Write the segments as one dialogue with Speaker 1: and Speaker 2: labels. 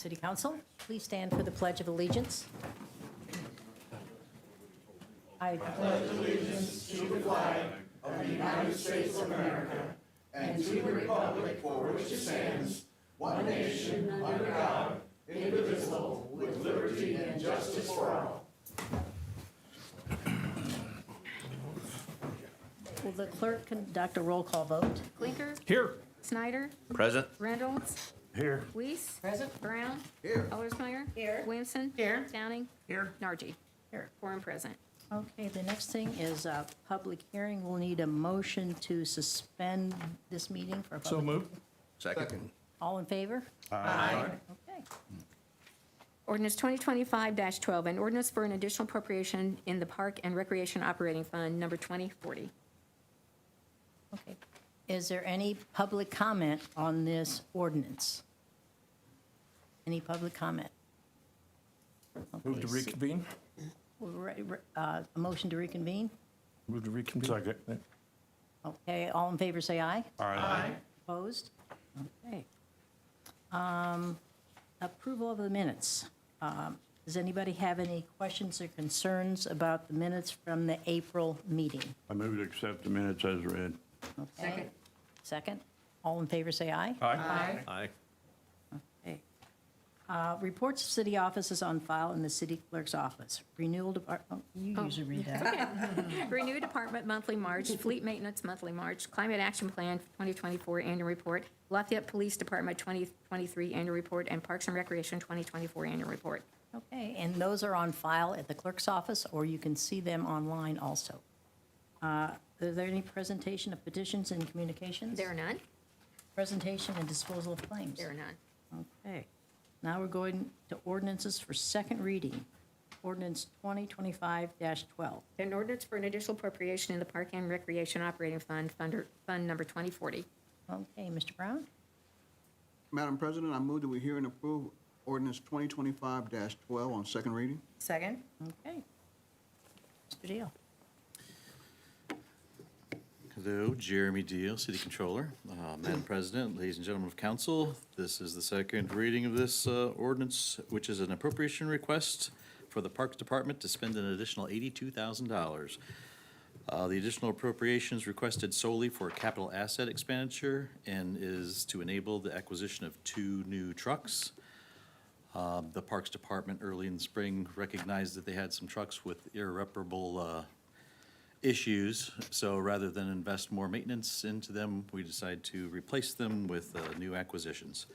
Speaker 1: City Council, please stand for the Pledge of Allegiance. I pledge Will the clerk conduct a roll call vote?
Speaker 2: Blinker.
Speaker 3: Here.
Speaker 2: Snyder.
Speaker 3: Present.
Speaker 2: Reynolds.
Speaker 3: Here.
Speaker 2: Weiss.
Speaker 1: Present.
Speaker 2: Brown.
Speaker 3: Here.
Speaker 2: Ellersmeyer.
Speaker 1: Here.
Speaker 2: Williamson.
Speaker 1: Here.
Speaker 2: Downing.
Speaker 3: Here.
Speaker 2: Nargi.
Speaker 1: Here.
Speaker 2: Quorum present.
Speaker 1: Okay, the next thing is a public hearing. We'll need a motion to suspend this meeting for a
Speaker 3: So
Speaker 1: public.
Speaker 3: moved. Second.
Speaker 1: All in favor?
Speaker 3: Aye.
Speaker 1: Okay.
Speaker 2: Ordinance 2025-12, an ordinance for an additional appropriation in the Park and Recreation Operating Fund, number 2040.
Speaker 1: Okay. Is there any public comment on this ordinance? Any public comment?
Speaker 3: Move to
Speaker 1: Okay,
Speaker 3: reconvene.
Speaker 1: A motion to reconvene?
Speaker 3: Move to reconvene. Second.
Speaker 1: Okay, all in favor, say aye.
Speaker 3: Aye.
Speaker 1: Opposed? Okay. Approval of the minutes. Does anybody have any questions or concerns about the minutes from the April meeting?
Speaker 4: I move to accept the minutes as read.
Speaker 1: Okay. Second? All in favor, say aye.
Speaker 3: Aye. Aye.
Speaker 1: Okay. Reports of city offices on file in the city clerk's office. Renewal department, you usually read that.
Speaker 2: Renew Department Monthly March, Fleet Maintenance Monthly March, Climate Action Plan 2024 Annual Report, Lafayette Police Department 2023 Annual Report, and Parks and Recreation 2024 Annual Report.
Speaker 1: Okay, and those are on file at the clerk's office, or you can see them online also. Is there any presentation of petitions and communications?
Speaker 2: There are none?
Speaker 1: Presentation and disposal of claims?
Speaker 2: There are none.
Speaker 1: Okay. Now we're going to ordinances for second reading. Ordinance 2025-12.
Speaker 2: An ordinance for an additional appropriation in the Park and Recreation Operating Fund, Fund number 2040.
Speaker 1: Okay, Mr. Brown?
Speaker 5: Madam President, I move that we hear and approve ordinance 2025-12 on second reading.
Speaker 1: Second. Okay. Mr. Deal?
Speaker 6: Hello, Jeremy Deal, City Controller. Madam President, ladies and gentlemen of council, this is the second reading of this ordinance, which is an appropriation request for the Parks Department to spend an additional $82,000. The additional appropriations requested solely for capital asset expenditure and is to enable the acquisition of 2 new trucks. The Parks Department early in the spring recognized that they had some trucks with irreparable issues, so rather than invest more maintenance into them, we decided to replace them with new acquisitions.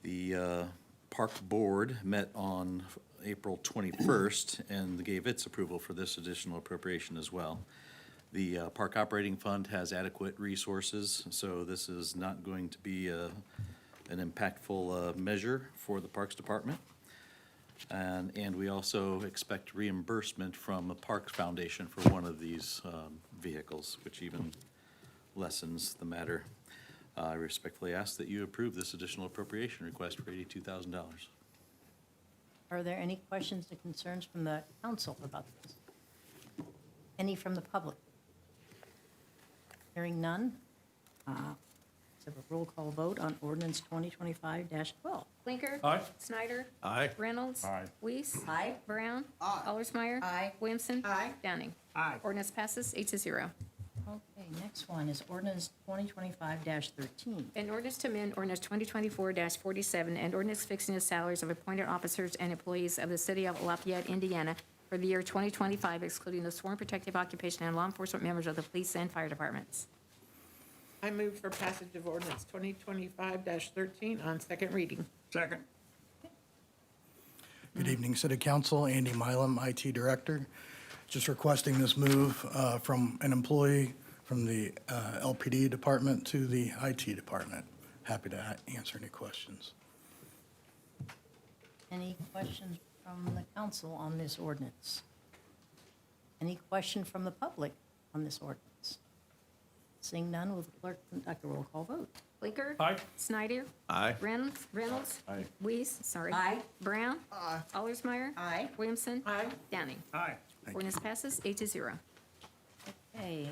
Speaker 6: The Park Board met on April 21st and gave its approval for this additional appropriation as well. The Park Operating Fund has adequate resources, so this is not going to be an impactful measure for the Parks Department. And we also expect reimbursement from the Parks Foundation for one of these vehicles, which even lessens the matter. I respectfully ask that you approve this additional appropriation request for $82,000.
Speaker 1: Are there any questions or concerns from the council about this? Any from the public? Hearing none. Let's have a roll call vote on ordinance 2025-12.
Speaker 2: Blinker.
Speaker 3: Aye.
Speaker 2: Snyder.
Speaker 3: Aye.
Speaker 2: Reynolds.
Speaker 3: Aye.
Speaker 2: Weiss.
Speaker 1: Aye.
Speaker 2: Brown.
Speaker 5: Aye.
Speaker 2: Ellersmeyer.
Speaker 1: Aye.
Speaker 2: Williamson.
Speaker 1: Aye.
Speaker 2: Downing.
Speaker 3: Aye.
Speaker 2: Ordinance passes 8-0.
Speaker 1: Okay, next one is ordinance 2025-13.
Speaker 2: An ordinance to amend ordinance 2024-47 and ordinance fixing the salaries of appointed officers and employees of the city of Lafayette, Indiana for the year 2025, excluding the sworn protective occupation and law enforcement members of the police and fire departments.
Speaker 7: I move for passage of ordinance 2025-13 on second reading.
Speaker 3: Second.
Speaker 8: Good evening, City Council. Andy Milam, IT Director. Just requesting this move from an employee from the LPD Department to the IT Department. Happy to answer any questions.
Speaker 1: Any questions from the council on this ordinance? Any question from the public on this ordinance? Seeing none, will the clerk conduct a roll call vote?
Speaker 2: Blinker.
Speaker 3: Aye.
Speaker 2: Snyder.
Speaker 3: Aye.
Speaker 2: Reynolds.
Speaker 4: Aye.
Speaker 2: Weiss. Sorry.
Speaker 1: Aye.
Speaker 2: Brown.
Speaker 5: Aye.
Speaker 2: Ellersmeyer.
Speaker 1: Aye.
Speaker 2: Williamson.
Speaker 7: Aye.
Speaker 2: Downing.
Speaker 3: Aye.
Speaker 8: Thank you.
Speaker 2: Ordinance passes 8-0.
Speaker 1: Okay,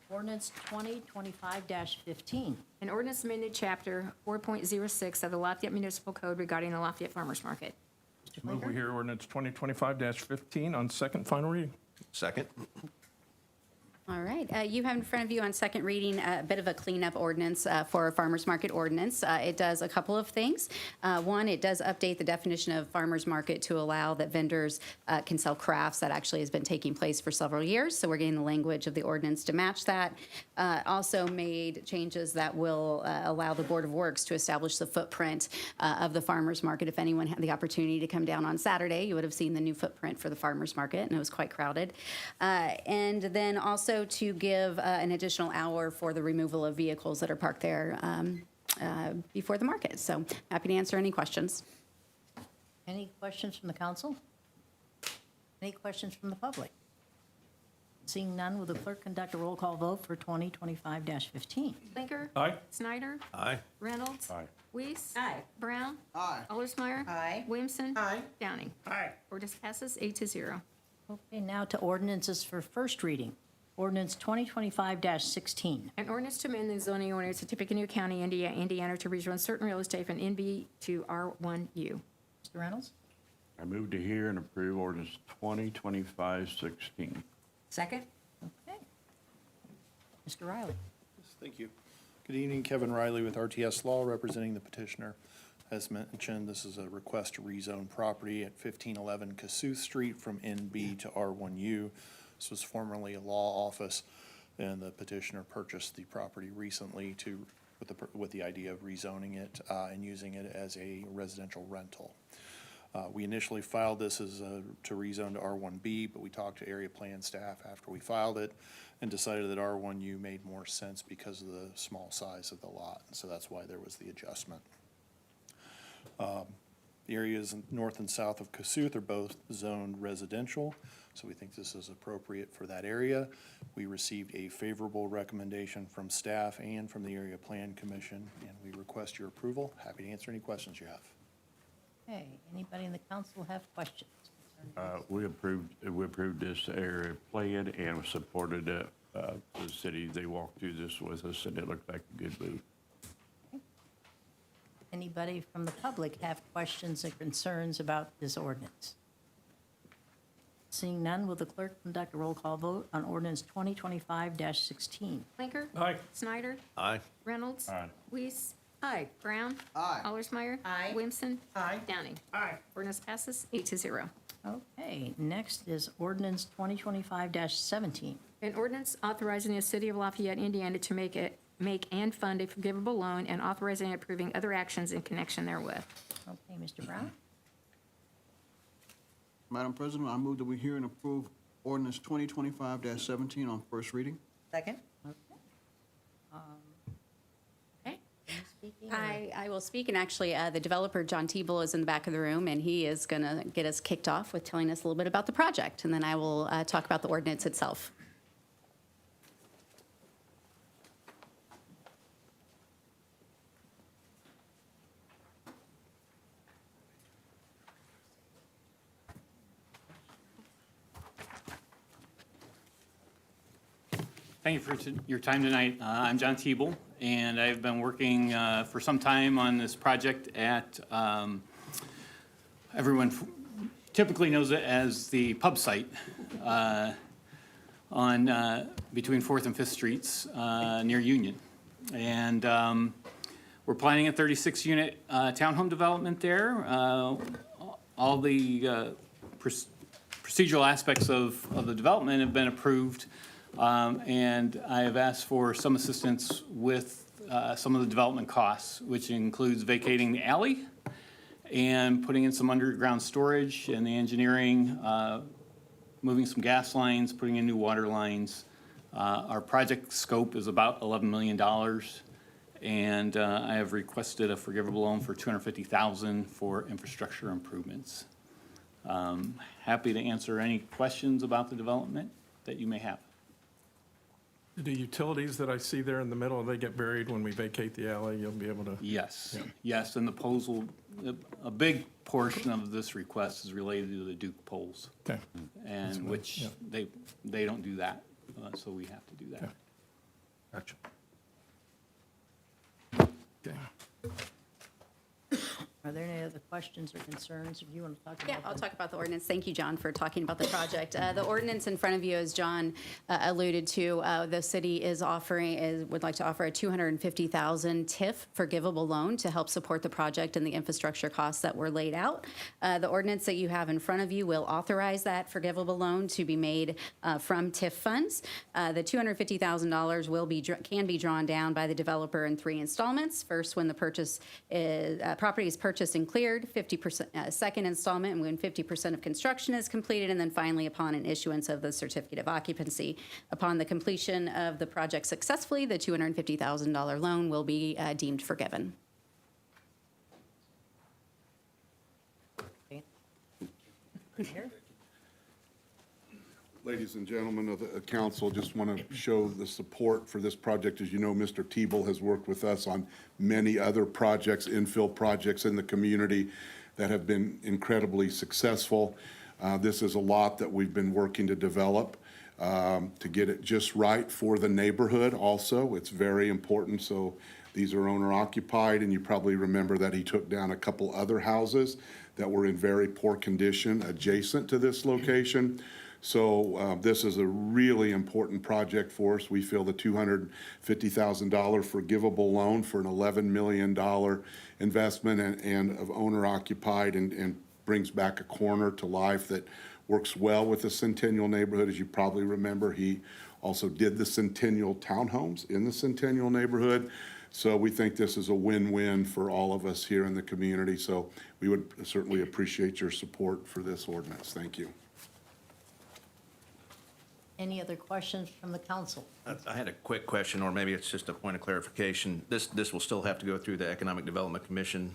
Speaker 1: ordinance 2025-15.
Speaker 2: An ordinance amended Chapter 4.06 of the Lafayette Municipal Code regarding the Lafayette Farmers Market.
Speaker 1: Mr.
Speaker 3: Move we
Speaker 1: Flinker?
Speaker 3: hear ordinance 2025-15 on second final reading.
Speaker 9: Second.
Speaker 10: All right, you have in front of you on second reading a bit of a cleanup ordinance for a farmer's market ordinance. It does a couple of things. One, it does update the definition of farmer's market to allow that vendors can sell crafts. That actually has been taking place for several years, so we're getting the language of the ordinance to match that. Also made changes that will allow the Board of Works to establish the footprint of the farmer's market. If anyone had the opportunity to come down on Saturday, you would have seen the new footprint for the farmer's market, and it was quite crowded. And then also to give an additional hour for the removal of vehicles that are parked there before the market. So happy to answer any questions.
Speaker 1: Any questions from the council? Any questions from the public? Seeing none, will the clerk conduct a roll call vote for 2025-15?
Speaker 2: Blinker?
Speaker 3: Aye.
Speaker 2: Snyder?
Speaker 9: Aye.
Speaker 2: Reynolds?
Speaker 3: Aye.
Speaker 2: Weiss?
Speaker 7: Aye.
Speaker 2: Brown?
Speaker 5: Aye.
Speaker 2: Allersmeyer?
Speaker 7: Aye.
Speaker 2: Williamson?
Speaker 7: Aye.
Speaker 2: Downing?
Speaker 7: Aye.
Speaker 2: Ordinance passes 8-0.
Speaker 1: Okay, now to ordinances for first reading. Ordinance 2025-16.
Speaker 2: An ordinance to amend the zoning ordinance of Tippecanoe County, Indiana to rezone certain real estate from NB to R1U.
Speaker 1: Mr. Reynolds?
Speaker 4: I move to hear and approve ordinance 2025-16.
Speaker 7: Second?
Speaker 1: Okay. Mr. Riley?
Speaker 11: Thank you. Good evening, Kevin Riley with RTS Law, representing the petitioner. As mentioned, this is a request to rezone property at 1511 Cassuth Street from NB to R1U. This was formerly a law office, and the petitioner purchased the property recently with the idea of rezoning it and using it as a residential rental. We initially filed this as to rezone to R1B, but we talked to area plan staff after we filed it and decided that R1U made more sense because of the small size of the lot. So that's why there was the adjustment. The areas north and south of Cassuth are both zoned residential, so we think this is appropriate for that area. We received a favorable recommendation from staff and from the Area Plan Commission, and we request your approval. Happy to answer any questions you have.
Speaker 1: Okay, anybody in the council have questions?
Speaker 4: We approved this area plan and supported the city. They walked through this with us, and it looked like a good move.
Speaker 1: Anybody from the public have questions or concerns about this ordinance? Seeing none, will the clerk conduct a roll call vote on ordinance 2025-16?
Speaker 2: Blinker?
Speaker 3: Aye.
Speaker 2: Snyder?
Speaker 9: Aye.
Speaker 2: Reynolds?
Speaker 3: Aye.
Speaker 2: Weiss?
Speaker 7: Aye.
Speaker 2: Brown?
Speaker 5: Aye.
Speaker 2: Allersmeyer?
Speaker 7: Aye.
Speaker 2: Williamson?
Speaker 7: Aye.
Speaker 2: Downing?
Speaker 7: Aye.
Speaker 2: Ordinance passes 8-0.
Speaker 1: Okay, next is ordinance 2025-17.
Speaker 2: An ordinance authorizing the city of Lafayette, Indiana to make and fund a forgivable loan and authorizing and approving other actions in connection therewith.
Speaker 1: Okay, Mr. Brown?
Speaker 5: Madam President, I move that we hear and approve ordinance 2025-17 on first reading.
Speaker 7: Second?
Speaker 1: Okay.
Speaker 2: Okay?
Speaker 1: Are you speaking, or-
Speaker 10: I will speak, and actually, the developer, John Teeble, is in the back of the room, and he is going to get us kicked off with telling us a little bit about the project, and then I will talk about the ordinance itself.
Speaker 12: Thank you for your time tonight. I'm John Teeble, and I've been working for some time on this project at, everyone typically knows it as the pub site on, between 4th and 5th Streets near Union. And we're planning a 36-unit townhome development there. All the procedural aspects of the development have been approved. And I have asked for some assistance with some of the development costs, which includes vacating the alley and putting in some underground storage and the engineering, moving some gas lines, putting in new water lines. Our project scope is about $11 million, and I have requested a forgivable loan for $250,000 for infrastructure improvements. Happy to answer any questions about the development that you may have.
Speaker 3: The utilities that I see there in the middle, they get buried when we vacate the alley, you'll be able to.
Speaker 12: Yes, yes, and the poles will, a big portion of this request is related to the Duke poles,
Speaker 3: Okay.
Speaker 12: and which they don't do that. so we have to do that.
Speaker 3: Gotcha. Okay.
Speaker 1: Are there any other questions or concerns if you want to talk about
Speaker 10: Yeah,
Speaker 1: them?
Speaker 10: I'll talk about the ordinance. Thank you, John, for talking about the project. The ordinance in front of you, as John alluded to, the city would like to offer a $250,000 TIF forgivable loan to help support the project and the infrastructure costs that were laid out. The ordinance that you have in front of you will authorize that forgivable loan to be made from TIF funds. The $250,000 can be drawn down by the developer in 3 installments. First, when the property is purchased and cleared, 50%, second installment when 50% of construction is completed, and then finally upon an issuance of the certificate of occupancy. Upon the completion of the project successfully, the $250,000 loan will be deemed forgiven.
Speaker 1: Okay. Here?
Speaker 9: Ladies and gentlemen of the council, just want to show the support for this project. As you know, Mr. Teeble has worked with us on many other projects, infill projects in the community that have been incredibly successful. This is a lot that we've been working to develop to get it just right for the neighborhood also. It's very important. So these are owner occupied, and you probably remember that he took down a couple other houses that were in very poor condition adjacent to this location. So this is a really important project for us. We feel the $250,000 forgivable loan for an $11 million investment and of owner occupied and brings back a corner to life that works well with the Centennial neighborhood. As you probably remember, he also did the Centennial townhomes in the Centennial neighborhood. So we think this is a win-win for all of us here in the community. So we would certainly appreciate your support for this ordinance. Thank you.
Speaker 1: Any other questions from the council?
Speaker 6: I had a quick question, or maybe it's just a point of clarification. This will still have to go through the Economic Development Commission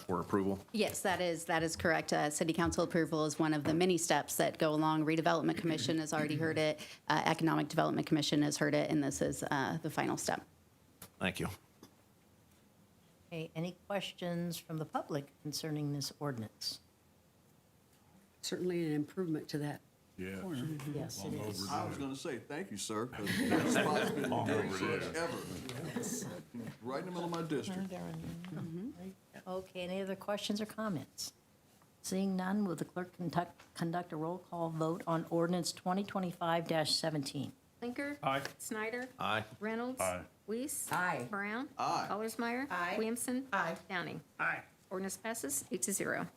Speaker 6: for approval?
Speaker 10: Yes, that is correct. City council approval is one of the many steps that go along. Redevelopment Commission has already heard it. Economic Development Commission has heard it, and this is the final step.
Speaker 6: Thank you.
Speaker 1: Okay, any questions from the public concerning this ordinance?
Speaker 13: Certainly an improvement to that.
Speaker 9: Yeah.
Speaker 1: Yes, it is.
Speaker 5: I was going to say, thank you, sir, because that spot's been very forever. Right in the middle of my district.
Speaker 1: Okay, any other questions or comments? Seeing none, will the clerk conduct a roll call vote on ordinance 2025-17?
Speaker 2: Blinker.
Speaker 3: Aye.
Speaker 2: Snyder.
Speaker 6: Aye.
Speaker 2: Reynolds.
Speaker 4: Aye.
Speaker 2: Weiss.
Speaker 13: Aye.
Speaker 2: Brown.
Speaker 5: Aye.
Speaker 2: Allersmeyer.
Speaker 7: Aye.
Speaker 2: Williamson.
Speaker 7: Aye.
Speaker 2: Downing.
Speaker 3: Aye.
Speaker 2: Ordinance passes 8-0.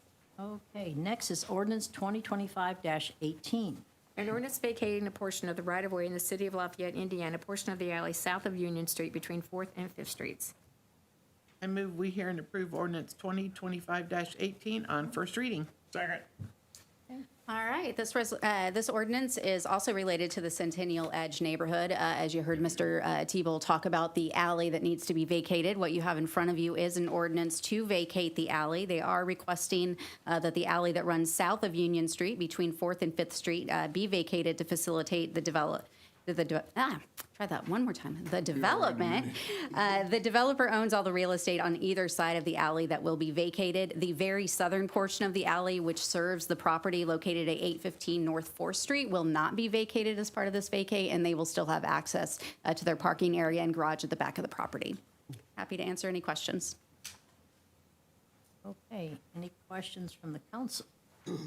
Speaker 1: Okay, next is ordinance 2025-18.
Speaker 2: An ordinance vacating a portion of the right-of-way in the city of Lafayette, Indiana, a portion of the alley south of Union Street between 4th and 5th Streets.
Speaker 7: I move we hear and approve ordinance 2025-18 on first reading.
Speaker 3: Second.
Speaker 10: All right, this ordinance is also related to the Centennial Edge neighborhood. As you heard Mr. Teeble talk about the alley that needs to be vacated, what you have in front of you is an ordinance to vacate the alley. They are requesting that the alley that runs south of Union Street between 4th and 5th Street be vacated to facilitate the development. Try that one more time. The development. The developer owns all the real estate on either side of the alley that will be vacated. The very southern portion of the alley, which serves the property located at 815 North 4th Street, will not be vacated as part of this vacate, and they will still have access to their parking area and garage at the back of the property. Happy to answer any questions.
Speaker 1: Okay, any questions from the council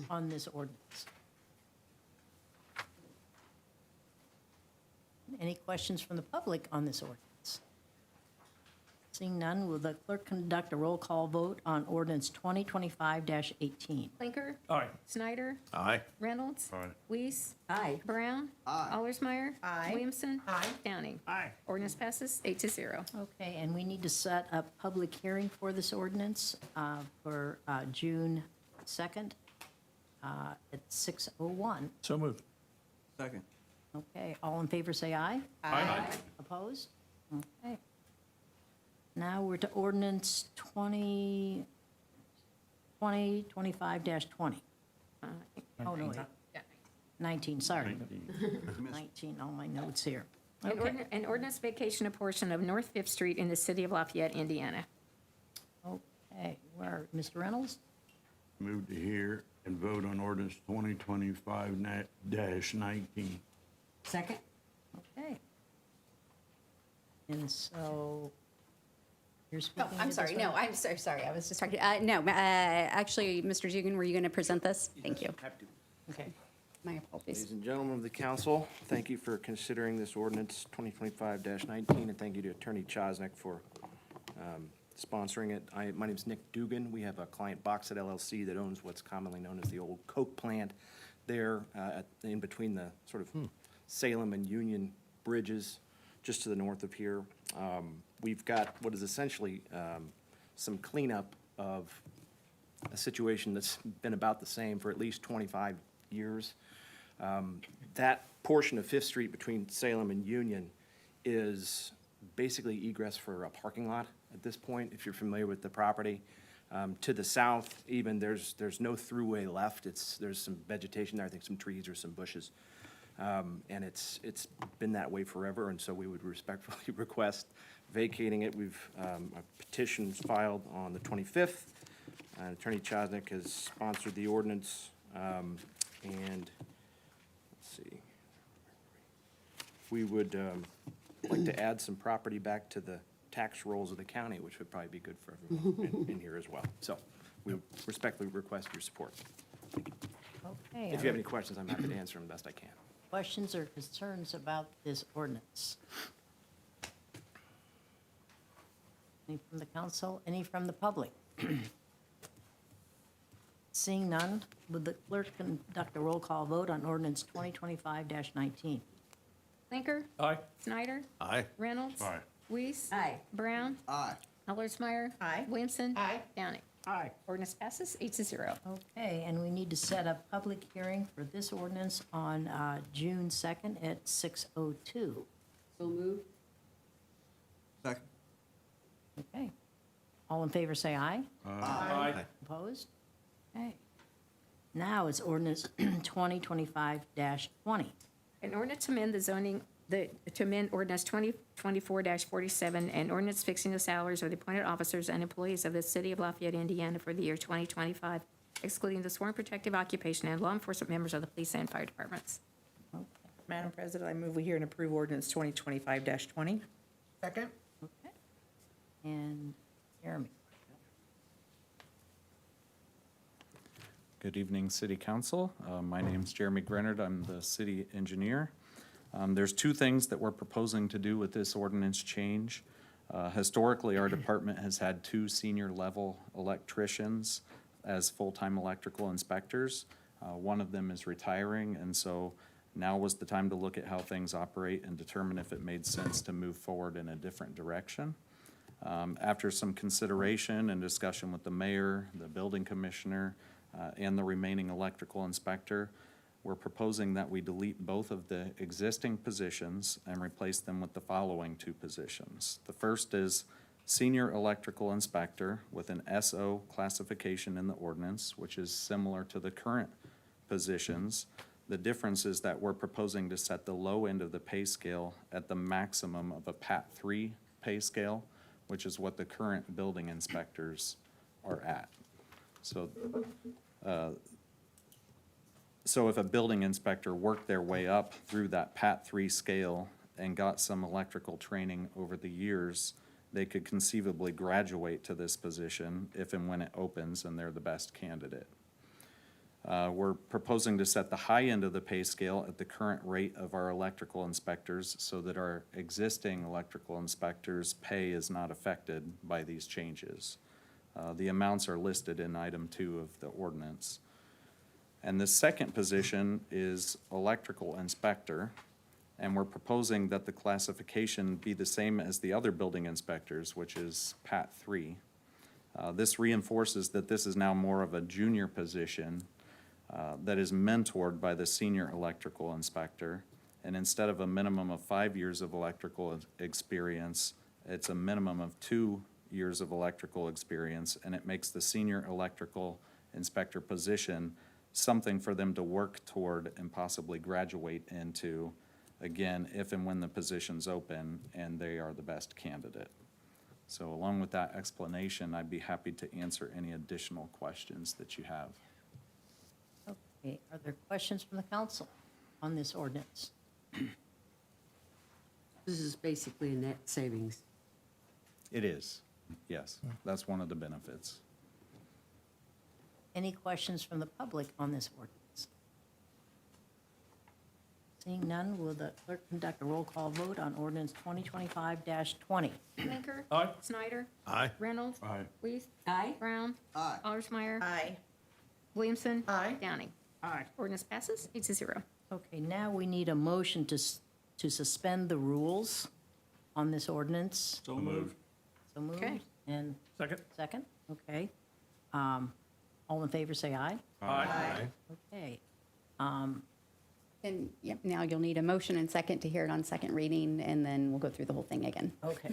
Speaker 1: on this ordinance? Any questions from the public on this ordinance? Seeing none, will the clerk conduct a roll call vote on ordinance 2025-18?
Speaker 2: Blinker.
Speaker 3: Aye.
Speaker 2: Snyder.
Speaker 6: Aye.
Speaker 2: Reynolds.
Speaker 4: Aye.
Speaker 2: Weiss.
Speaker 13: Aye.
Speaker 2: Brown.
Speaker 5: Aye.
Speaker 2: Allersmeyer.
Speaker 7: Aye.
Speaker 2: Williamson.
Speaker 7: Aye.
Speaker 2: Downing.
Speaker 3: Aye.
Speaker 2: Ordinance passes 8-0.
Speaker 1: Okay, and we need to set a public hearing for this ordinance for June 2nd at 6:01.
Speaker 3: So moved.
Speaker 5: Second.
Speaker 1: Okay, all in favor say aye.
Speaker 3: Aye.
Speaker 1: Opposed? Okay. Now we're to ordinance 2025-20. Oh, no, wait. 19, sorry. 19 on my notes here.
Speaker 2: An ordinance vacation a portion of North 5th Street in the city of Lafayette, Indiana.
Speaker 1: Okay, where, Mr. Reynolds?
Speaker 4: Move to hear and vote on ordinance 2025-19.
Speaker 13: Second?
Speaker 1: And so you're
Speaker 10: Oh,
Speaker 1: speaking to
Speaker 10: I'm
Speaker 1: this
Speaker 10: sorry.
Speaker 1: one?
Speaker 10: No, I'm so sorry. I was distracted. No, actually, Mr. Dugan, were you going to present this? Thank you.
Speaker 14: Happy to.
Speaker 1: Okay.
Speaker 10: My apologies.
Speaker 14: Ladies and gentlemen of the council, thank you for considering this ordinance 2025-19, and thank you to Attorney Chosnick for sponsoring it. My name's Nick Dugan. We have a client, Boxit LLC, that owns what's commonly known as the old Coke plant there in between the sort of Salem and Union bridges, just to the north of here. We've got what is essentially some cleanup of a situation that's been about the same for at least 25 years. That portion of Fifth Street between Salem and Union is basically egress for a parking lot at this point, if you're familiar with the property. To the south, even, there's no throughway left. There's some vegetation there, I think some trees or some bushes. And it's been that way forever, and so we would respectfully request vacating it. A petition's filed on the 25th. Attorney Chosnick has sponsored the ordinance, and let's see. We would like to add some property back to the tax rolls of the county, which would probably be good for everyone in here as well. So we respectfully request your support.
Speaker 1: Okay.
Speaker 14: If you have any questions, I'm happy to answer them best I can.
Speaker 1: Questions or concerns about this ordinance? Any from the council, any from the public? Seeing none, would the clerk conduct a roll call vote on ordinance 2025-19?
Speaker 2: Blinker.
Speaker 3: Aye.
Speaker 2: Snyder.
Speaker 6: Aye.
Speaker 2: Reynolds.
Speaker 4: Aye.
Speaker 2: Weiss.
Speaker 1: Aye.
Speaker 2: Brown.
Speaker 5: Aye.
Speaker 2: Allersmeyer.
Speaker 7: Aye.
Speaker 2: Williamson.
Speaker 7: Aye.
Speaker 2: Downing.
Speaker 3: Aye.
Speaker 2: Ordinance passes 8-0.
Speaker 1: Okay, and we need to set a public hearing for this ordinance on June 2nd at 6:02.
Speaker 13: So moved.
Speaker 5: Second.
Speaker 1: Okay. All in favor, say aye.
Speaker 3: Aye.
Speaker 1: Opposed? Okay. Now it's ordinance 2025-20.
Speaker 2: An ordinance to amend the zoning, to amend ordinance 2024-47 and ordinance fixing the salaries of the appointed officers and employees of the city of Lafayette, Indiana for the year 2025, excluding the sworn protective occupation and law enforcement members of the police and fire departments.
Speaker 7: Madam President, I move we hear and approve ordinance 2025-20. Second.
Speaker 1: Okay. And Jeremy.
Speaker 15: Good evening, City Council. My name's Jeremy Grenard. I'm the city engineer. There's two things that we're proposing to do with this ordinance change. Historically, our department has had two senior-level electricians as full-time electrical inspectors. One of them is retiring, and so now was the time to look at how things operate and determine if it made sense to move forward in a different direction. After some consideration and discussion with the mayor, the building commissioner, and the remaining electrical inspector, we're proposing that we delete both of the existing positions and replace them with the following two positions. The first is senior electrical inspector with an SO classification in the ordinance, which is similar to the current positions. The difference is that we're proposing to set the low end of the pay scale at the maximum of a PAT 3 pay scale, which is what the current building inspectors are at. So if a building inspector worked their way up through that PAT 3 scale and got some electrical training over the years, they could conceivably graduate to this position if and when it opens and they're the best candidate. We're proposing to set the high end of the pay scale at the current rate of our electrical inspectors so that our existing electrical inspectors' pay is not affected by these changes. The amounts are listed in item 2 of the ordinance. And the second position is electrical inspector, and we're proposing that the classification be the same as the other building inspectors, which is PAT 3. This reinforces that this is now more of a junior position that is mentored by the senior electrical inspector. And instead of a minimum of 5 years of electrical experience, it's a minimum of 2 years of electrical experience, and it makes the senior electrical inspector position something for them to work toward and possibly graduate into, again, if and when the position's open and they are the best candidate. So along with that explanation, I'd be happy to answer any additional questions that you have.
Speaker 1: Okay, are there questions from the council on this ordinance?
Speaker 13: This is basically a net savings.
Speaker 15: It is, yes. That's one of the benefits.
Speaker 1: Any questions from the public on this ordinance? Seeing none, will the clerk conduct a roll call vote on ordinance 2025-20?
Speaker 2: Blinker.
Speaker 3: Aye.
Speaker 2: Snyder.
Speaker 3: Aye.
Speaker 2: Reynolds.
Speaker 3: Aye.
Speaker 2: Weiss.
Speaker 13: Aye.
Speaker 2: Brown.
Speaker 5: Aye.
Speaker 2: Allersmeyer.
Speaker 7: Aye.
Speaker 2: Williamson.
Speaker 7: Aye.
Speaker 2: Downing.
Speaker 3: Aye.
Speaker 2: Ordinance passes 8-0.
Speaker 1: Okay, now we need a motion to suspend the rules on this ordinance.
Speaker 3: So moved.
Speaker 1: So moved.
Speaker 2: Okay.
Speaker 1: And
Speaker 3: Second?
Speaker 1: second, okay. All in favor, say aye.
Speaker 3: Aye.
Speaker 1: Okay.
Speaker 10: And yep, now you'll need a motion and second to hear it on second reading, and then we'll go through the whole thing again.
Speaker 1: Okay.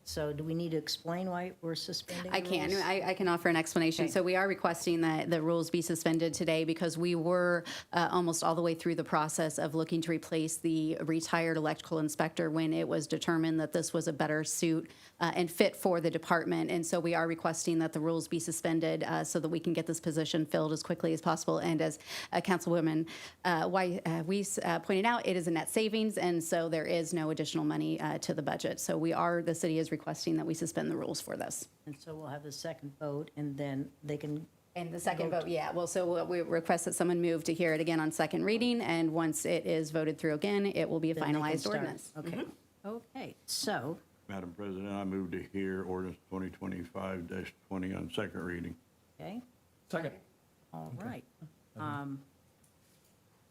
Speaker 1: So do we need to explain why we're suspending the
Speaker 10: I can.
Speaker 1: rules?
Speaker 10: I can offer an explanation.
Speaker 1: Okay.
Speaker 10: So we are requesting that the rules be suspended today because we were almost all the way through the process of looking to replace the retired electrical inspector when it was determined that this was a better suit and fit for the department. And so we are requesting that the rules be suspended so that we can get this position filled as quickly as possible. And as Councilwoman Weiss pointed out, it is a net savings, and so there is no additional money to the budget. So the city is requesting that we suspend the rules for this.
Speaker 1: And so we'll have the second vote, and then they can,
Speaker 10: And the second vote, yeah, well, so we request that someone move to hear it again on second reading, and once it is voted through again, it will be a
Speaker 1: then they can
Speaker 10: finalized
Speaker 1: start.
Speaker 10: ordinance.
Speaker 1: Okay. Okay, so,
Speaker 4: Madam President, I move to hear ordinance 2025-20 on second reading.
Speaker 1: okay,
Speaker 3: Second.
Speaker 1: all right.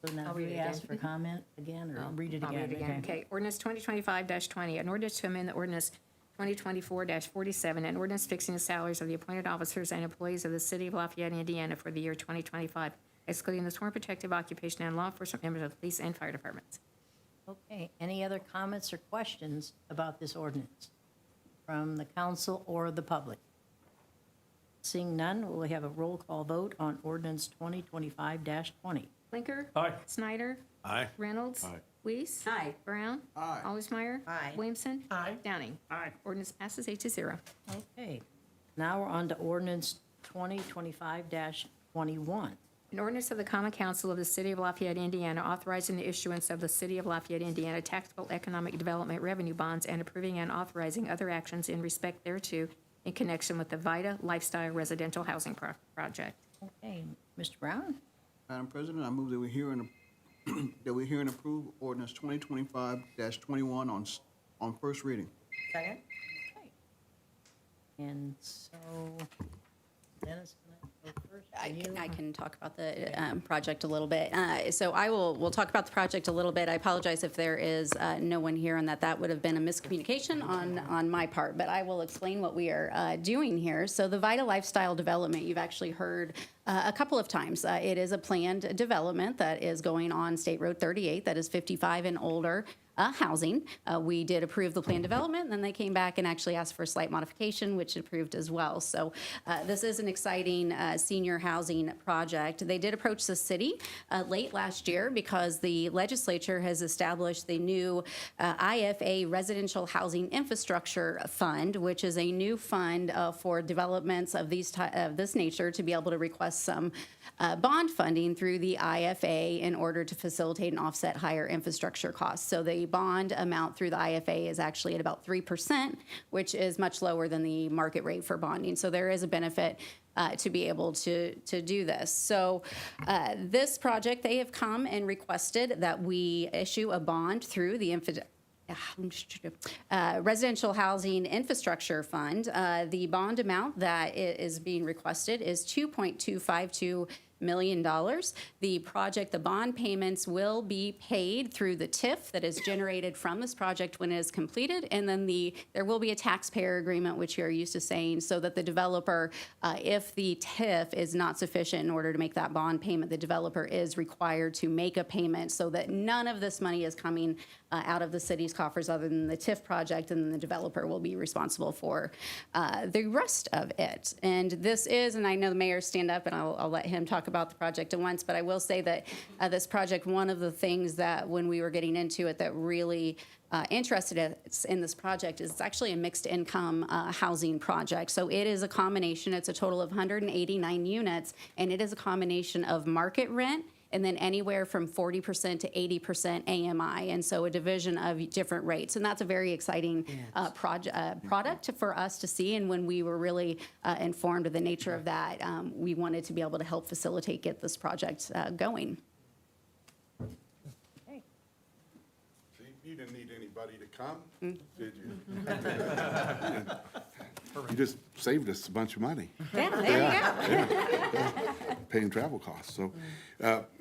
Speaker 1: So now
Speaker 2: I'll
Speaker 1: do
Speaker 2: read
Speaker 1: we
Speaker 2: it
Speaker 1: ask
Speaker 2: again.
Speaker 1: for comment again, or read it
Speaker 2: I'll
Speaker 1: again?
Speaker 2: read it again. Okay, ordinance 2025-20, an ordinance to amend the ordinance 2024-47, an ordinance fixing the salaries of the appointed officers and employees of the city of Lafayette, Indiana for the year 2025, excluding the sworn protective occupation and law enforcement members of the police and fire departments.
Speaker 1: Okay, any other comments or questions about this ordinance from the council or the public? Seeing none, will we have a roll call vote on ordinance 2025-20?
Speaker 2: Blinker.
Speaker 3: Aye.
Speaker 2: Snyder.
Speaker 3: Aye.
Speaker 2: Reynolds.
Speaker 4: Aye.
Speaker 2: Weiss.
Speaker 13: Aye.
Speaker 2: Brown.
Speaker 5: Aye.
Speaker 2: Allersmeyer.
Speaker 7: Aye.
Speaker 2: Williamson.
Speaker 7: Aye.
Speaker 2: Downing.
Speaker 3: Aye.
Speaker 2: Ordinance passes 8-0.
Speaker 1: Okay, now we're on to ordinance 2025-21.
Speaker 2: An ordinance of the Common Council of the City of Lafayette, Indiana, authorizing the issuance of the City of Lafayette, Indiana taxable economic development revenue bonds and approving and authorizing other actions in respect thereto in connection with the VITA Lifestyle Residential Housing Project.
Speaker 1: Okay, Mr. Brown?
Speaker 5: Madam President, I move that we hear and approve ordinance 2025-21 on first reading.
Speaker 7: Second?
Speaker 1: Okay. And so, Dennis, can I go first?
Speaker 10: I
Speaker 1: You?
Speaker 10: can talk about the project a little bit. So we'll talk about the project a little bit. I apologize if there is no one here and that would have been a miscommunication on my part, but I will explain what we are doing here. So the Vita Lifestyle Development, you've actually heard a couple of times. It is a planned development that is going on State Road 38 that is 55 and older. Housing. We did approve the plan development, and then they came back and actually asked for a slight modification, which approved as well. So this is an exciting senior housing project. They did approach the city late last year because the legislature has established the new IFA Residential Housing Infrastructure Fund, which is a new fund for developments of this nature to be able to request some bond funding through the IFA in order to facilitate and offset higher infrastructure costs. So the bond amount through the IFA is actually at about 3%, which is much lower than the market rate for bonding. So there is a benefit to be able to do this. So this project, they have come and requested that we issue a bond through the Residential Housing Infrastructure Fund. The bond amount that is being requested is $2.252 million. The bond payments will be paid through the TIF that is generated from this project when it is completed, and then there will be a taxpayer agreement, which you're used to saying, so that the developer, if the TIF is not sufficient in order to make that bond payment, the developer is required to make a payment so that none of this money is coming out of the city's coffers other than the TIF project, and then the developer will be responsible for the rest of it. And this is, and I know the mayor stand up, and I'll let him talk about the project at once, but I will say that this project, one of the things that when we were getting into it that really interested us in this project is it's actually a mixed income housing project. So it is a combination, it's a total of 189 units, and it is a combination of market rent and then anywhere from 40% to 80% AMI, and so a division of different rates. And that's a very exciting product for us to see, and when we were really informed of the nature of that, we wanted to be able to help facilitate get this project going.
Speaker 1: Okay.
Speaker 9: See, you didn't need anybody to come, did you? You just saved us a bunch of money.
Speaker 10: Yeah, there you go.
Speaker 9: Paying travel costs. So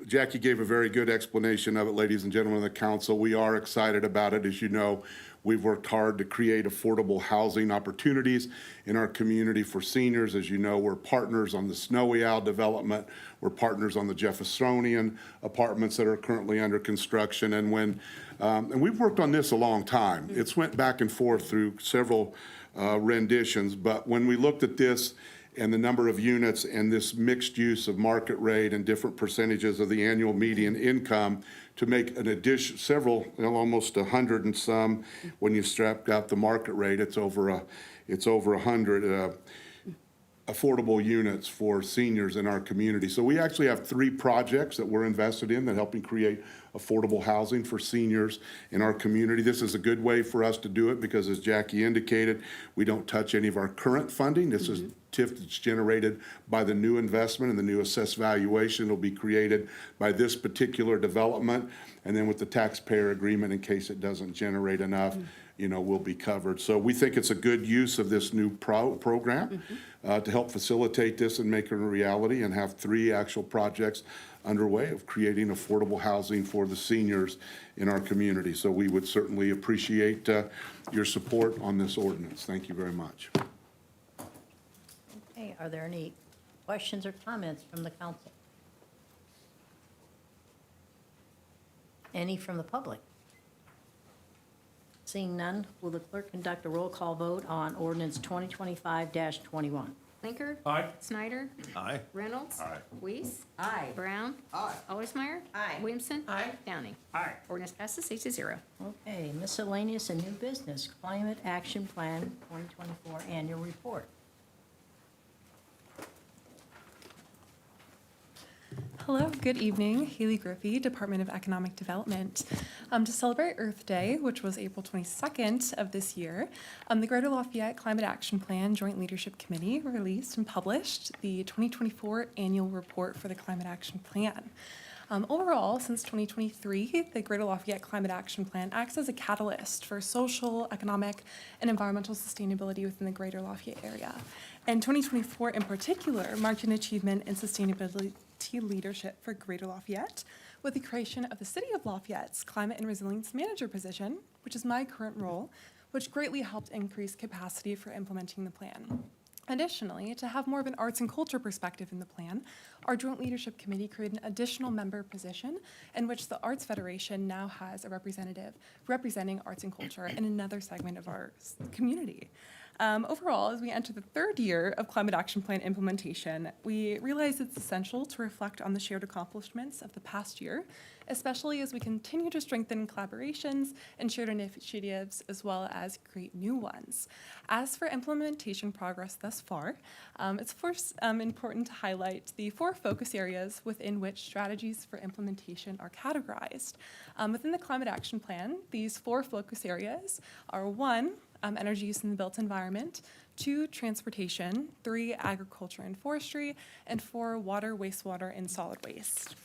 Speaker 9: Jackie gave a very good explanation of it, ladies and gentlemen of the council. We are excited about it. As you know, we've worked hard to create affordable housing opportunities in our community for seniors. As you know, we're partners on the Snowy Owl development. We're partners on the Jeffersonian apartments that are currently under construction. And we've worked on this a long time. It's went back and forth through several renditions, but when we looked at this and the number of units and this mixed use of market rate and different percentages of the annual median income to make an addition, almost 100 and some, when you strapped out the market rate, it's over 100 affordable units for seniors in our community. So we actually have 3 projects that we're invested in that helping create affordable housing for seniors in our community. This is a good way for us to do it because, as Jackie indicated, we don't touch any of our current funding. This is TIF that's generated by the new investment, and the new assessed valuation will be created by this particular development. And then with the taxpayer agreement, in case it doesn't generate enough, will be covered. So we think it's a good use of this new program to help facilitate this and make it a reality, and have 3 actual projects underway of creating affordable housing for the seniors in our community. So we would certainly appreciate your support on this ordinance. Thank you very much.
Speaker 1: Okay, are there any questions or comments from the council? Any from the public? Seeing none, will the clerk conduct a roll call vote on ordinance 2025-21?
Speaker 2: Blinker.
Speaker 3: Aye.
Speaker 2: Snyder.
Speaker 3: Aye.
Speaker 2: Reynolds.
Speaker 3: Aye.
Speaker 2: Weiss.
Speaker 13: Aye.
Speaker 2: Brown.
Speaker 5: Aye.
Speaker 2: Ollismeyer.
Speaker 7: Aye.
Speaker 2: Williamson.
Speaker 7: Aye.
Speaker 2: Downing.
Speaker 3: Aye.
Speaker 2: Ordinance passes 6-0.
Speaker 1: Okay, miscellaneous and new business, Climate Action Plan 2024 Annual Report.
Speaker 16: Hello, good evening. Haley Griffey, Department of Economic Development. To celebrate Earth Day, which was April 22nd of this year, the Greater Lafayette Climate Action Plan Joint Leadership Committee released and published the 2024 Annual Report for the Climate Action Plan. Overall, since 2023, the Greater Lafayette Climate Action Plan acts as a catalyst for social, economic, and environmental sustainability within the Greater Lafayette area. And 2024 in particular marked an achievement in sustainability leadership for Greater Lafayette with the creation of the City of Lafayette's Climate and Resilience Manager position, which is my current role, which greatly helped increase capacity for implementing the plan. Additionally, to have more of an arts and culture perspective in the plan, our Joint Leadership Committee created an additional member position in which the Arts Federation now has a representative representing arts and culture in another segment of our community. Overall, as we enter the 3rd year of Climate Action Plan implementation, we realize it's essential to reflect on the shared accomplishments of the past year, especially as we continue to strengthen collaborations and shared initiatives, as well as create new ones. As for implementation progress thus far, it's first important to highlight the 4 focus areas within which strategies for implementation are categorized. Within the Climate Action Plan, these 4 focus areas are 1, energy use in the built environment, 2, transportation, 3, agriculture and forestry, and 4, water, wastewater, and solid waste.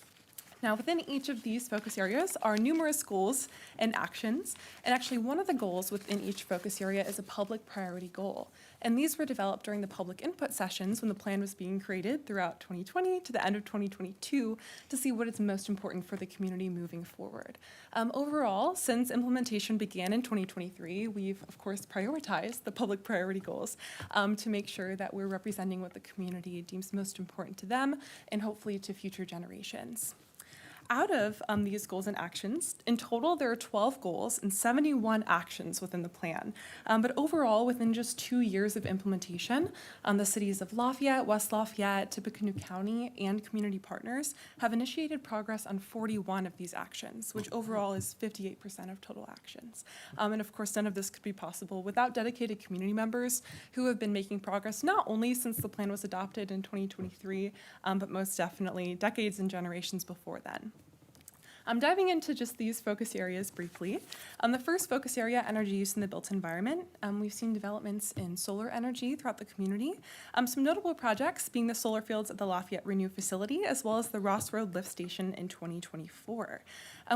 Speaker 16: Now, within each of these focus areas are numerous goals and actions, and actually one of the goals within each focus area is a public priority goal. And these were developed during the public input sessions when the plan was being created throughout 2020 to the end of 2022 to see what is most important for the community moving forward. Overall, since implementation began in 2023, we've, of course, prioritized the public priority goals to make sure that we're representing what the community deems most important to them and hopefully to future generations. Out of these goals and actions, in total, there are 12 goals and 71 actions within the plan. But overall, within just 2 years of implementation, the cities of Lafayette, West Lafayette, Tippecanoe County, and community partners have initiated progress on 41 of these actions, which overall is 58% of total actions. And of course, none of this could be possible without dedicated community members who have been making progress not only since the plan was adopted in 2023, but most definitely decades and generations before then. I'm diving into just these focus areas briefly. The first focus area, energy use in the built environment. We've seen developments in solar energy throughout the community. Some notable projects being the solar fields at the Lafayette Renew facility, as well as the Ross Road lift station in 2024.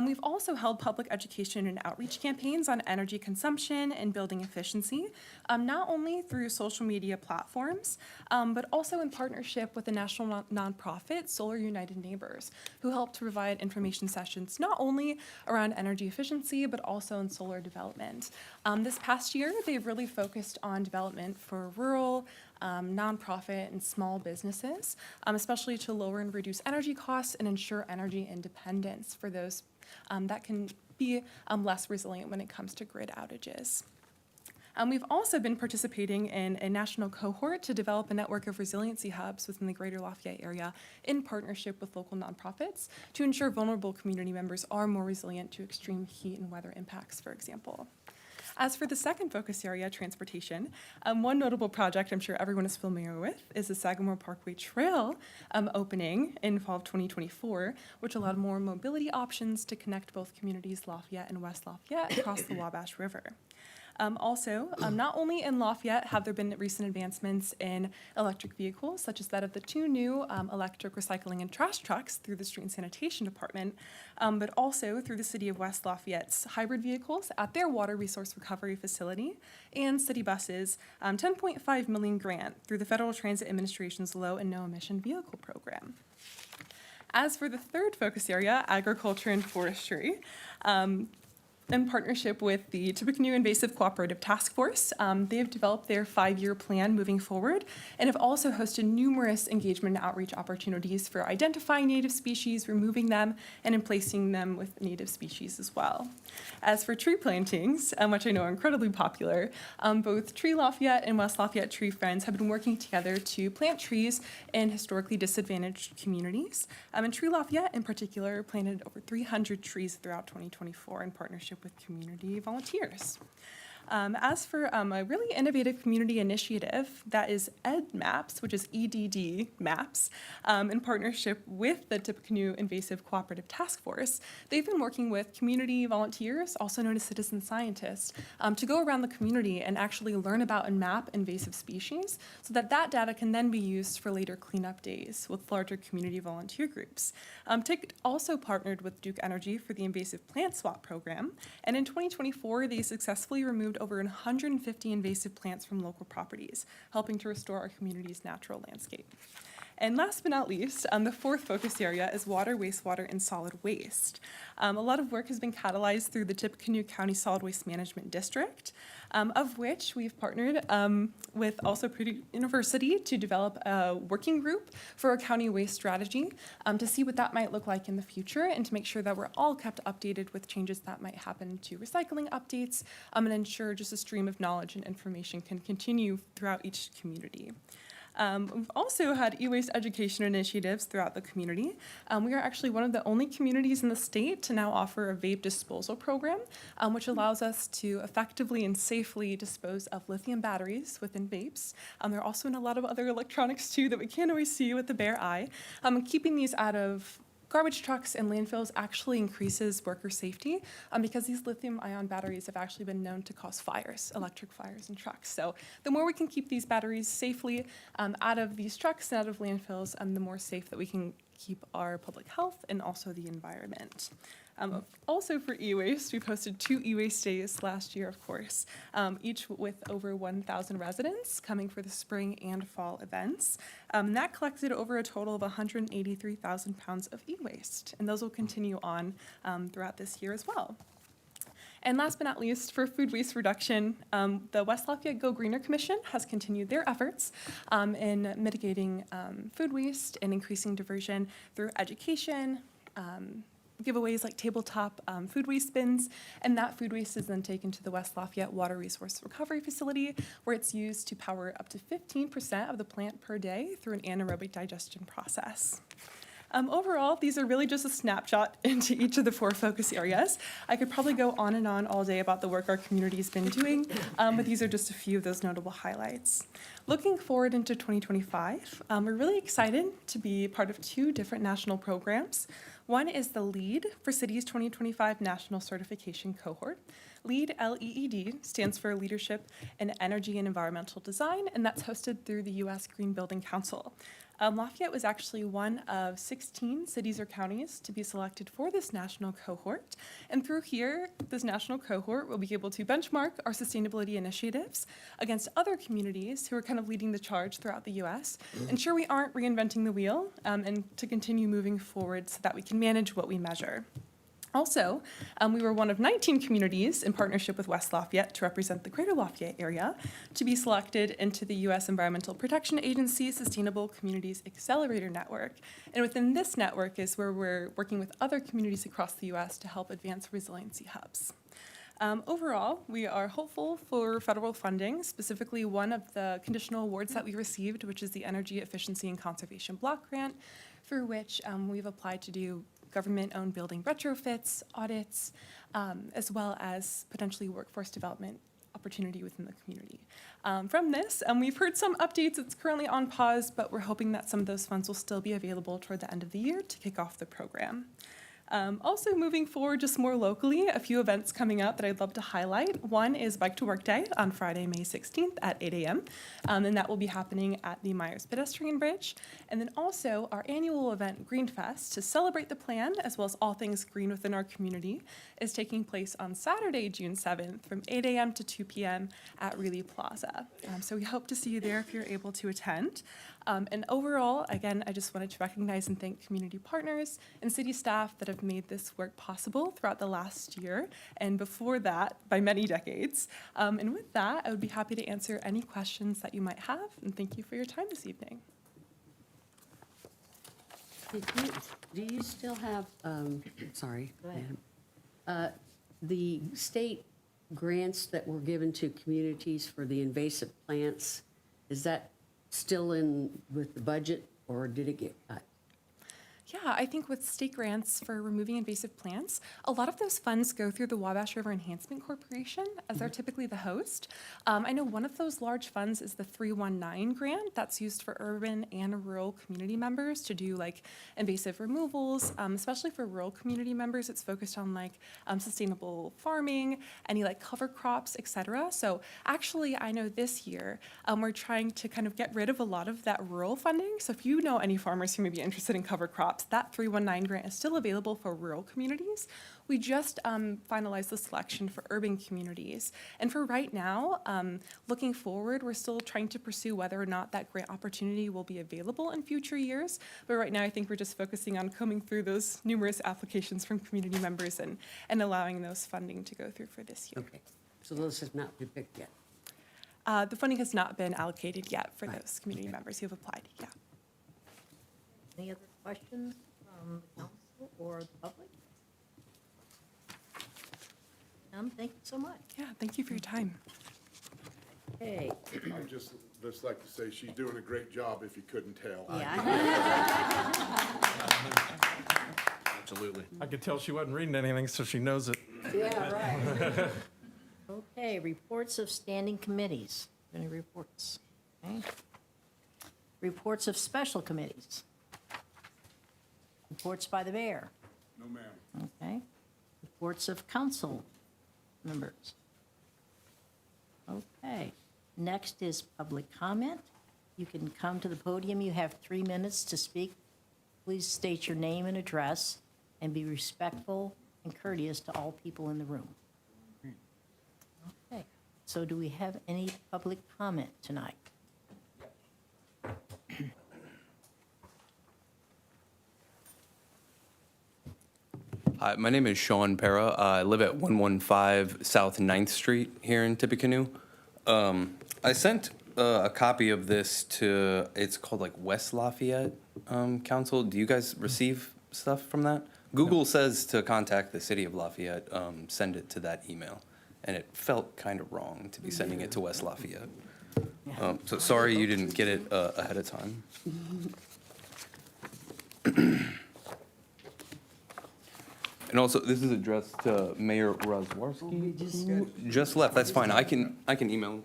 Speaker 16: We've also held public education and outreach campaigns on energy consumption and building efficiency, not only through social media platforms, but also in partnership with the national nonprofit Solar United Neighbors, who help to provide information sessions not only around energy efficiency, but also in solar development. This past year, they've really focused on development for rural, nonprofit, and small businesses, especially to lower and reduce energy costs and ensure energy independence for those that can be less resilient when it comes to grid outages. We've also been participating in a national cohort to develop a network of resiliency hubs within the greater Lafayette area in partnership with local nonprofits to ensure vulnerable community members are more resilient to extreme heat and weather impacts, for example. As for the second focus area, transportation, one notable project I'm sure everyone is familiar with is the Sagamore Parkway Trail opening in fall of 2024, which allowed more mobility options to connect both communities Lafayette and West Lafayette across the Wabash River. Also, not only in Lafayette have there been recent advancements in electric vehicles, such as that of the 2 new electric recycling and trash trucks through the Street and Sanitation Department, but also through the City of West Lafayette's hybrid vehicles at their water resource recovery facility, and city buses, $10.5 million grant through the Federal Transit Administration's Low and No Emission Vehicle Program. As for the third focus area, agriculture and forestry, in partnership with the Tippecanoe Invasive Cooperative Task Force, they have developed their 5-year plan moving forward and have also hosted numerous engagement and outreach opportunities for identifying native species, removing them, and replacing them with native species as well. As for tree plantings, which I know are incredibly popular, both Tree Lafayette and West Lafayette Tree Friends have been working together to plant trees in historically disadvantaged communities. And Tree Lafayette, in particular, planted over 300 trees throughout 2024 in partnership with community volunteers. As for a really innovative community initiative, that is EdMaps, which is EDD Maps, in partnership with the Tippecanoe Invasive Cooperative Task Force. They've been working with community volunteers, also known as citizen scientists, to go around the community and actually learn about and map invasive species so that that data can then be used for later cleanup days with larger community volunteer groups. TIC also partnered with Duke Energy for the Invasive Plant Swap program, and in 2024, they successfully removed over 150 invasive plants from local properties, helping to restore our community's natural landscape. And last but not least, the fourth focus area is water, wastewater, and solid waste. A lot of work has been catalyzed through the Tippecanoe County Solid Waste Management District, of which we've partnered with also Purdue University to develop a working group for a county waste strategy to see what that might look like in the future and to make sure that we're all kept updated with changes that might happen to recycling updates and ensure just a stream of knowledge and information can continue throughout each community. We've also had e-waste education initiatives throughout the community. We are actually one of the only communities in the state to now offer a vape disposal program, which allows us to effectively and safely dispose of lithium batteries within vapes. They're also in a lot of other electronics too that we can't always see with the bare eye. Keeping these out of garbage trucks and landfills actually increases worker safety because these lithium-ion batteries have actually been known to cause fires, electric fires in trucks. So the more we can keep these batteries safely out of these trucks and out of landfills, the more safe that we can keep our public health and also the environment. Also for e-waste, we've hosted 2 e-waste days last year, of course, each with over 1,000 residents coming for the spring and fall events. That collected over a total of 183,000 pounds of e-waste, and those will continue on throughout this year as well. And last but not least, for food waste reduction, the West Lafayette Go Greener Commission has continued their efforts in mitigating food waste and increasing diversion through education, giveaways like tabletop food waste bins, and that food waste is then taken to the West Lafayette Water Resource Recovery Facility, where it's used to power up to 15% of the plant per day through an anaerobic digestion process. Overall, these are really just a snapshot into each of the 4 focus areas. I could probably go on and on all day about the work our community's been doing, but these are just a few of those notable highlights. Looking forward into 2025, we're really excited to be part of 2 different national programs. One is the LEED for Cities 2025 National Certification Cohort. LEED, L-E-E-D, stands for Leadership in Energy and Environmental Design, and that's hosted through the U.S. Green Building Council. Lafayette was actually one of 16 cities or counties to be selected for this national cohort. And through here, this national cohort will be able to benchmark our sustainability initiatives against other communities who are kind of leading the charge throughout the U.S., ensure we aren't reinventing the wheel, and to continue moving forward so that we can manage what we measure. Also, we were one of 19 communities in partnership with West Lafayette to represent the Greater Lafayette area to be selected into the U.S. Environmental Protection Agency Sustainable Communities Accelerator Network. And within this network is where we're working with other communities across the U.S. to help advance resiliency hubs. Overall, we are hopeful for federal funding, specifically one of the conditional awards that we received, which is the Energy Efficiency and Conservation Block Grant, through which we've applied to do government-owned building retrofits, audits, as well as potentially workforce development opportunity within the community. From this, we've heard some updates. It's currently on pause, but we're hoping that some of those funds will still be available toward the end of the year to kick off the program. Also moving forward, just more locally, a few events coming up that I'd love to highlight. One is Bike to Work Day on Friday, May 16th at 8 a.m. And that will be happening at the Myers Pedestrian Bridge. And then also our annual event, Green Fest, to celebrate the plan as well as all things green within our community, is taking place on Saturday, June 7th from 8 a.m. to 2 p.m. at Reilly Plaza. So we hope to see you there if you're able to attend. And overall, again, I just wanted to recognize and thank community partners and city staff that have made this work possible throughout the last year, and before that, by many decades. And with that, I would be happy to answer any questions that you might have, and thank you for your time this evening.
Speaker 13: Do you still have, sorry,
Speaker 1: Go ahead.
Speaker 13: the state grants that were given to communities for the invasive plants, is that still in with the budget, or did it get cut?
Speaker 16: Yeah, I think with state grants for removing invasive plants, a lot of those funds go through the Wabash River Enhancement Corporation, as they're typically the host. I know one of those large funds is the 319 grant that's used for urban and rural community members to do like invasive removals, especially for rural community members. It's focused on like sustainable farming, any like cover crops, et cetera. So actually, I know this year we're trying to kind of get rid of a lot of that rural funding. So if you know any farmers who may be interested in cover crops, that 319 grant is still available for rural communities. We just finalized the selection for urban communities. And for right now, looking forward, we're still trying to pursue whether or not that grant opportunity will be available in future years. But right now, I think we're just focusing on combing through those numerous applications from community members and allowing those funding to go through for this year.
Speaker 13: Okay, so those have not been picked yet?
Speaker 16: The funding has not been allocated yet for those community members who have applied, yeah.
Speaker 1: Any other questions from the council or the public? Thank you so much.
Speaker 16: Yeah, thank you for your time.
Speaker 1: Okay.
Speaker 9: I'd just like to say she's doing a great job, if you couldn't tell.
Speaker 6: Absolutely.
Speaker 3: I could tell she wasn't reading anything, so she knows it.
Speaker 13: Yeah, right.
Speaker 1: Okay, reports of standing committees. Any reports? Okay. Reports of special committees. Reports by the mayor.
Speaker 9: No, ma'am.
Speaker 1: Okay. Reports of council members. Okay. Next is public comment. You can come to the podium. You have 3 minutes to speak. Please state your name and address and be respectful and courteous to all people in the room. Okay. So do we have any public comment tonight?
Speaker 17: Hi, my name is Sean Para. I live at 115 South 9th Street here in Tippecanoe. I sent a copy of this to, it's called like West Lafayette Council. Do you guys receive stuff from that? Google says to contact the city of Lafayette, send it to that email. And it felt kind of wrong to be sending it to West Lafayette. So sorry you didn't get it ahead of time. And also, this is addressed to Mayor Rozwarski. Just left, that's fine. I can email him.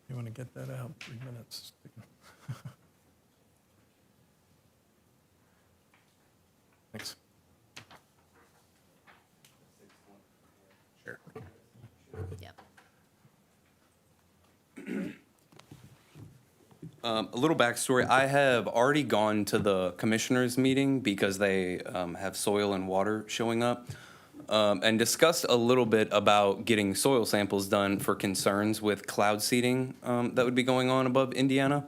Speaker 3: You want to get that out, 3 minutes. Thanks. Sure.
Speaker 1: Yep.
Speaker 17: A little backstory, I have already gone to the commissioners' meeting because they have soil and water showing up, and discussed a little bit about getting soil samples done for concerns with cloud seeding that would be going on above Indiana.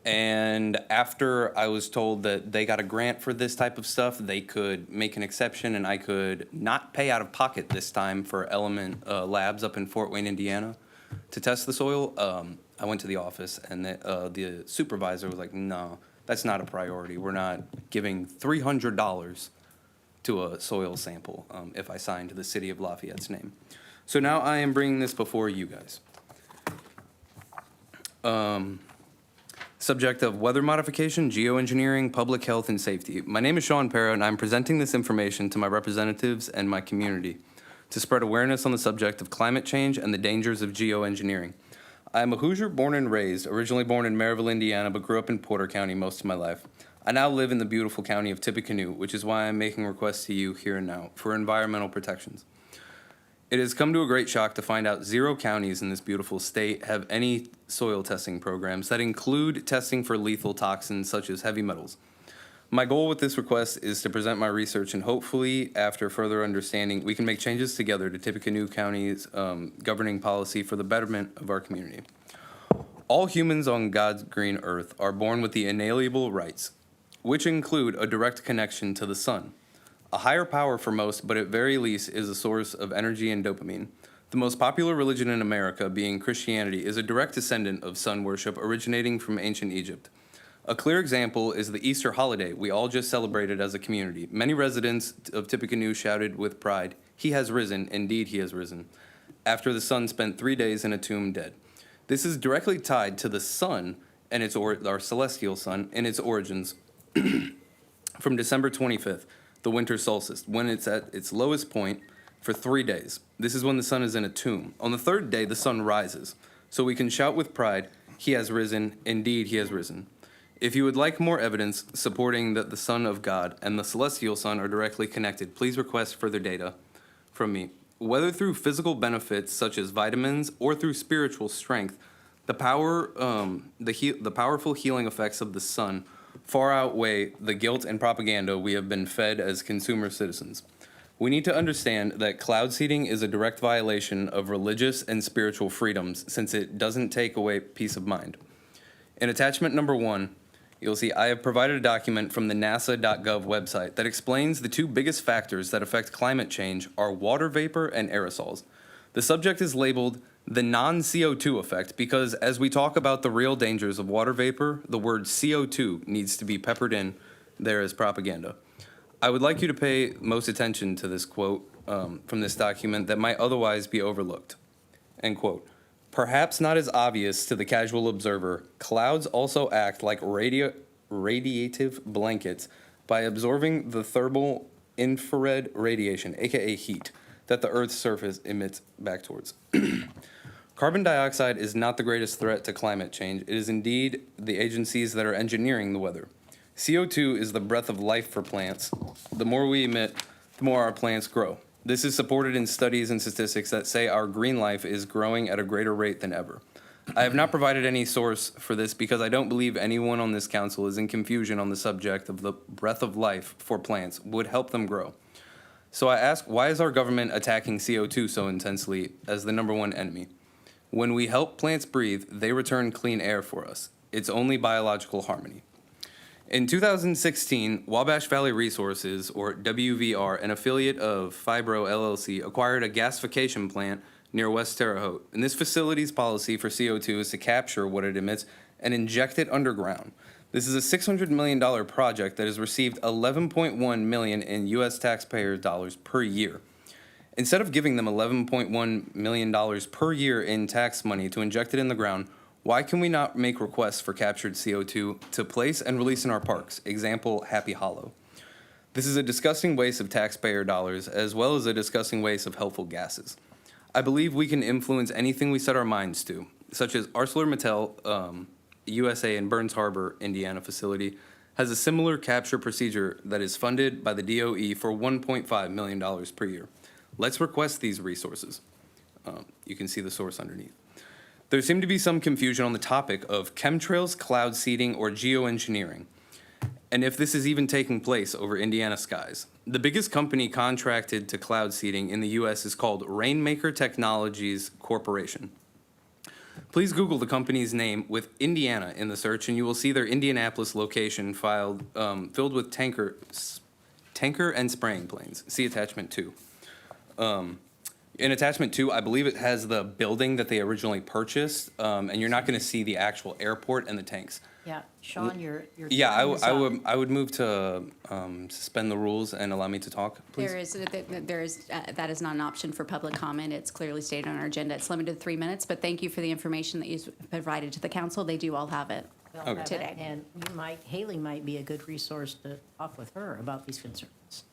Speaker 17: And after I was told that they got a grant for this type of stuff, they could make an exception and I could not pay out of pocket this time for Element Labs up in Fort Wayne, Indiana, to test the soil. I went to the office and the supervisor was like, no, that's not a priority. We're not giving $300 to a soil sample if I signed the city of Lafayette's name. So now I am bringing this before you guys. Subject of weather modification, geoengineering, public health, and safety. My name is Sean Parra, and I'm presenting this information to my representatives and my community to spread awareness on the subject of climate change and the dangers of geoengineering. I am a Hoosier born and raised, originally born in Maryville, Indiana, but grew up in Porter County most of my life. I now live in the beautiful county of Tippecanoe, which is why I'm making requests to you here and now for environmental protections. It has come to a great shock to find out 0 counties in this beautiful state have any soil testing programs that include testing for lethal toxins such as heavy metals. My goal with this request is to present my research and hopefully, after further understanding, we can make changes together to Tippecanoe County's governing policy for the betterment of our community. All humans on God's green earth are born with the inalienable rights, which include a direct connection to the sun. A higher power for most, but at very least is a source of energy and dopamine. The most popular religion in America, being Christianity, is a direct descendant of sun worship originating from ancient Egypt. A clear example is the Easter holiday we all just celebrated as a community. Many residents of Tippecanoe shouted with pride, "He has risen, indeed he has risen," after the sun spent 3 days in a tomb dead. This is directly tied to the sun and our celestial sun and its origins from December 25th. The winter solstice, when it's at its lowest point for 3 days. This is when the sun is in a tomb. On the 3rd day, the sun rises. So we can shout with pride, "He has risen, indeed he has risen." If you would like more evidence supporting that the Son of God and the celestial sun are directly connected, please request further data from me. Whether through physical benefits such as vitamins or through spiritual strength, the powerful healing effects of the sun far outweigh the guilt and propaganda we have been fed as consumer citizens. We need to understand that cloud seeding is a direct violation of religious and spiritual freedoms since it doesn't take away peace of mind. In attachment number 1, you'll see I have provided a document from the nasa.gov website that explains the 2 biggest factors that affect climate change are water vapor and aerosols. The subject is labeled the non-CO2 effect because as we talk about the real dangers of water vapor, the word CO2 needs to be peppered in there as propaganda. I would like you to pay most attention to this quote from this document that might otherwise be overlooked. End quote. Perhaps not as obvious to the casual observer, clouds also act like radiative blankets by absorbing the thermal infrared radiation, aka heat, that the Earth's surface emits back towards. Carbon dioxide is not the greatest threat to climate change. It is indeed the agencies that are engineering the weather. CO2 is the breath of life for plants. The more we emit, the more our plants grow. This is supported in studies and statistics that say our green life is growing at a greater rate than ever. I have not provided any source for this because I don't believe anyone on this council is in confusion on the subject of the breath of life for plants would help them grow. So I ask, why is our government attacking CO2 so intensely as the #1 enemy? When we help plants breathe, they return clean air for us. It's only biological harmony. In 2016, Wabash Valley Resources, or WVR, an affiliate of Fibro LLC, acquired a gasification plant near West Terre Haute. And this facility's policy for CO2 is to capture what it emits and inject it underground. This is a $600 million project that has received $11.1 million in U.S. taxpayer dollars per year. Instead of giving them $11.1 million per year in tax money to inject it in the ground, why can we not make requests for captured CO2 to place and release in our parks? Example, Happy Hollow. This is a disgusting waste of taxpayer dollars, as well as a disgusting waste of helpful gases. I believe we can influence anything we set our minds to, such as ArcelorMittal USA in Burns Harbor, Indiana facility has a similar capture procedure that is funded by the DOE for $1.5 million per year. Let's request these resources. You can see the source underneath. There seemed to be some confusion on the topic of chemtrails, cloud seeding, or geoengineering, and if this is even taking place over Indiana skies. The biggest company contracted to cloud seeding in the U.S. is called Rainmaker Technologies Corporation. Please Google the company's name with Indiana in the search, and you will see their Indianapolis location filled with tanker and spraying planes. See attachment 2. In attachment 2, I believe it has the building that they originally purchased, and you're not going to see the actual airport and the tanks.
Speaker 1: Yeah, Sean, your
Speaker 17: Yeah,
Speaker 1: time is up.
Speaker 17: I would move to suspend the rules and allow me to talk, please.
Speaker 10: That is not an option for public comment. It's clearly stated on our agenda. It's limited to 3 minutes, but thank you for the information that you provided to the council. They do all have it
Speaker 1: They'll have it,
Speaker 10: today.
Speaker 1: And Haley might be a good resource to talk with her about these concerns.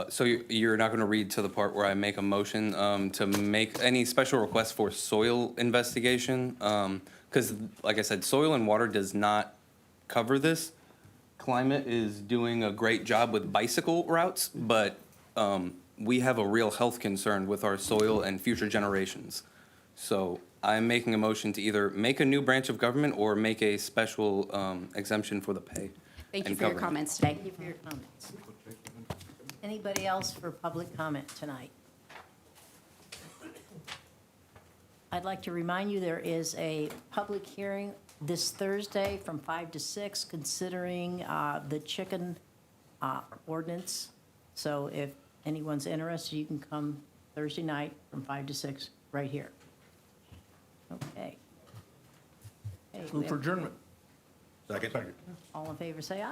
Speaker 17: So you're not going to read to the part where I make a motion to make any special requests for soil investigation? Because, like I said, soil and water does not cover this. Climate is doing a great job with bicycle routes, but we have a real health concern with our soil and future generations. So I'm making a motion to either make a new branch of government or make a special exemption for the pay.
Speaker 10: Thank you
Speaker 17: and
Speaker 10: for your
Speaker 17: coverage.
Speaker 10: comments today.
Speaker 1: Thank you for your comments. Anybody else for public comment tonight? I'd like to remind you there is a public hearing this Thursday from 5 to 6 considering the chicken ordinance. So if anyone's interested, you can come Thursday night from 5 to 6 right here. Okay.
Speaker 3: Move for adjournment.
Speaker 6: Second.
Speaker 1: All in favor, say aye.